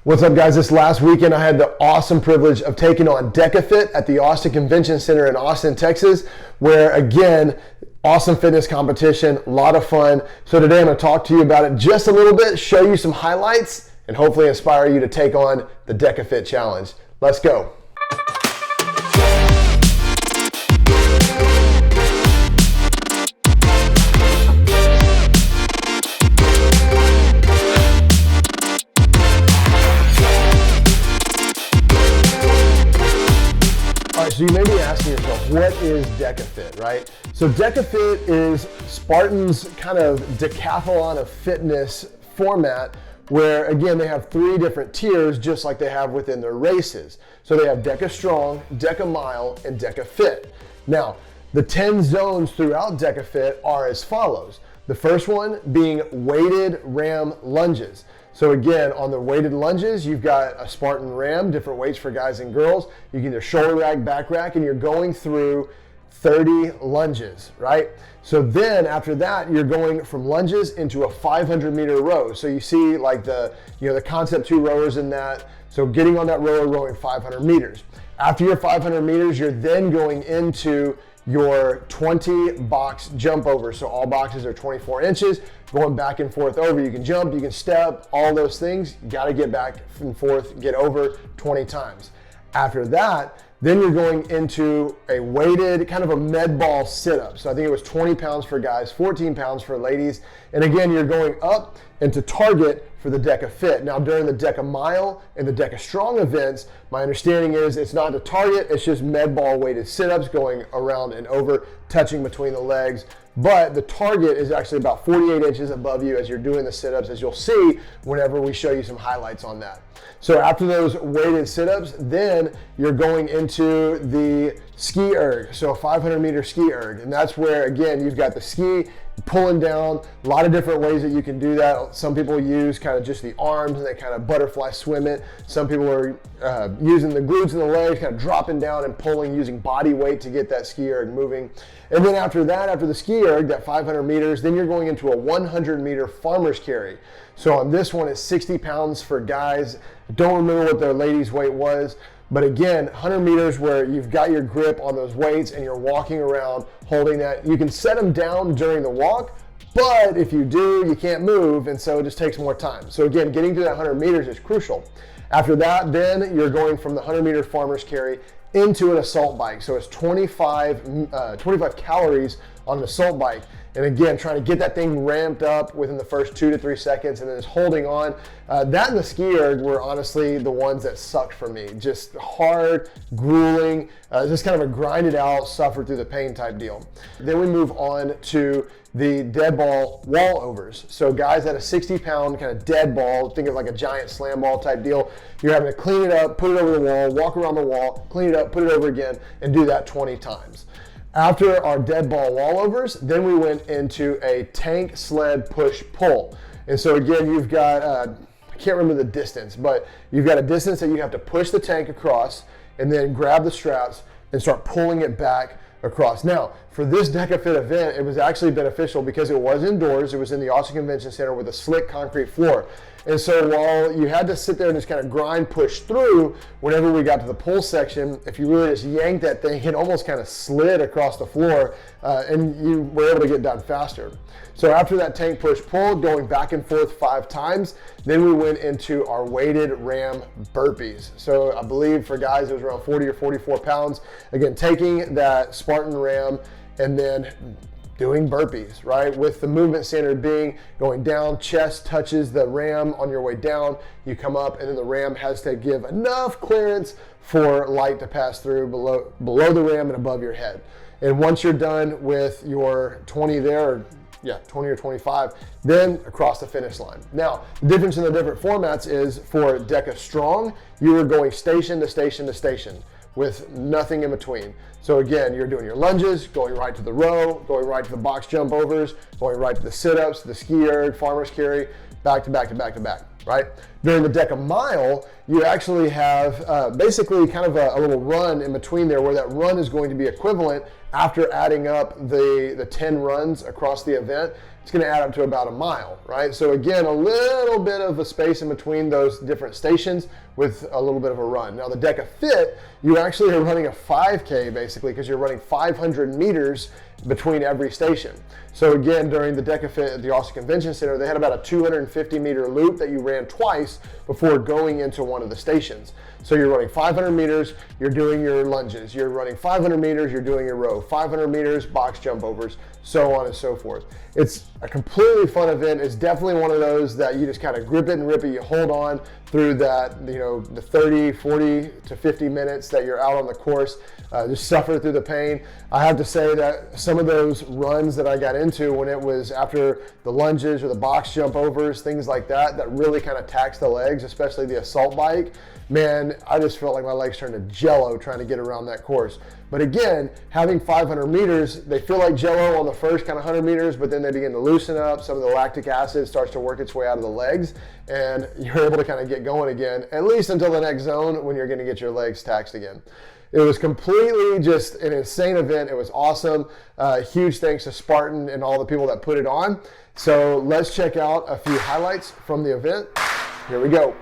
What's up, guys? This last weekend, I had the awesome privilege of taking on DEKA Fit at the Austin Convention Center in Austin, Texas, where, again, awesome fitness competition, a lot of fun. So today I'm going to talk to you about it just a little bit, show you some highlights, and hopefully inspire you to take on the DEKA Fit challenge. Let's go. So you may be asking yourself, what is DEKA Fit, right? So DEKA Fit is Spartan's kind of decathlon of fitness format where, again, they have 3 different tiers just like they have within their races. So they have DEKA Strong, DEKA Mile, and DEKA Fit. Now, the 10 zones throughout DEKA Fit are as follows. The first one being weighted Ram lunges. So again, on the weighted lunges, you've got a Spartan Ram, different weights for guys and girls. You can either shoulder rack, back rack, and you're going through 30 lunges, right? So then after that, you're going from lunges into a 500-meter row. So you see like the Concept 2 rowers in that. So getting on that rower, rowing 500 meters. After your 500 meters, you're then going into your 20 box jump over. So all boxes are 24 inches, going back and forth over. You can jump, you can step, all those things. You got to get back and forth, get over 20 times. After that, then you're going into a weighted kind of a med ball sit-up. So I think it was 20 pounds for guys, 14 pounds for ladies. And again, you're going up into target for the DEKA Fit. Now during the DEKA Mile and the DEKA Strong events, my understanding is it's not the target, it's just med ball weighted sit-ups going around and over, touching between the legs. But the target is actually about 48 inches above you as you're doing the sit-ups, as you'll see whenever we show you some highlights on that. So after those weighted sit-ups, then you're going into the ski erg, so a 500-meter ski erg. And that's where, again, you've got the ski pulling down, a lot of different ways that you can do that. Some people use kind of just the arms and they kind of butterfly swim it. Some people are using the glutes and the legs, kind of dropping down and pulling, using body weight to get that ski erg moving. And then after that, after the ski erg, that 500 meters, then you're going into a 100-meter farmer's carry. So on this one, it's 60 pounds for guys. I don't remember what their ladies' weight was. But again, 100 meters where you've got your grip on those weights and you're walking around holding that. You can set them down during the walk, but if you do, you can't move, and so it just takes more time. So again, getting to that 100 meters is crucial. After that, then you're going from the 100-meter farmer's carry into an assault bike. So it's 25 calories on an assault bike. And again, trying to get that thing ramped up within the first 2 to 3 seconds and then just holding on. That and the ski erg were honestly the ones that sucked for me. Just hard, grueling, just kind of a grinded out, suffer through the pain type deal. Then we move on to the dead ball wall overs. So guys at a 60-pound kind of dead ball, think of like a giant slam ball type deal. You're having to clean it up, put it over the wall, walk around the wall, clean it up, put it over again, and do that 20 times. After our dead ball wallovers, then we went into a tank sled push pull. And so again, you've got, I can't remember the distance, but you've got a distance that you have to push the tank across and then grab the straps and start pulling it back across. Now, for this DEKA Fit event, it was actually beneficial because it was indoors. It was in the Austin Convention Center with a slick concrete floor. And so while you had to sit there and just kind of grind, push through, whenever we got to the pull section, if you really just yanked that thing, it almost kind of slid across the floor and you were able to get done faster. So after that tank push pull, going back and forth 5 times, then we went into our weighted Ram burpees. So I believe for guys, it was around 40 or 44 pounds. Again, taking that Spartan Ram and then doing burpees, right? With the movement standard being going down, chest touches the Ram on your way down, you come up, and then the Ram has to give enough clearance for light to pass through below the Ram and above your head. And once you're done with your 20 there, or 20 or 25, then across the finish line. Now, the difference in the different formats is for DEKA Strong, you are going station to station to station with nothing in between. So again, you're doing your lunges, going right to the row, going right to the box jump overs, going right to the sit-ups, the ski erg, farmer's carry, back to back to back to back, right? During the DEKA Mile, you actually have basically kind of a little run in between there where that run is going to be equivalent after adding up the 10 runs across the event, it's going to add up to about a mile, right? So again, a little bit of a space in between those different stations with a little bit of a run. Now the DEKA Fit, you actually are running a 5K basically, because you're running 500 meters between every station. So again, during the DEKA Fit at the Austin Convention Center, they had about a 250 meter loop that you ran twice before going into one of the stations. So you're running 500 meters, you're doing your lunges, you're running 500 meters, you're doing your row, 500 meters, box jump overs, so on and so forth. It's a completely fun event. It's definitely one of those that you just kind of grip it and rip it, you hold on through that, you know, the 30, 40 to 50 minutes that you're out on the course, just suffer through the pain. I have to say that some of those runs that I got into when it was after the lunges or the box jump overs, things like that, that really kind of tax the legs, especially the assault bike, man, I just felt like my legs turned to jello trying to get around that course. But again, having 500 meters, they feel like jello on the first kind of 100 meters, but then they begin to loosen up. Some of the lactic acid starts to work its way out of the legs, and you're able to kind of get going again, at least until the next zone when you're going to get your legs taxed again. It was completely just an insane event. It was awesome. Huge thanks to Spartan and all the people that put it on. So let's check out a few highlights from the event. Here we go.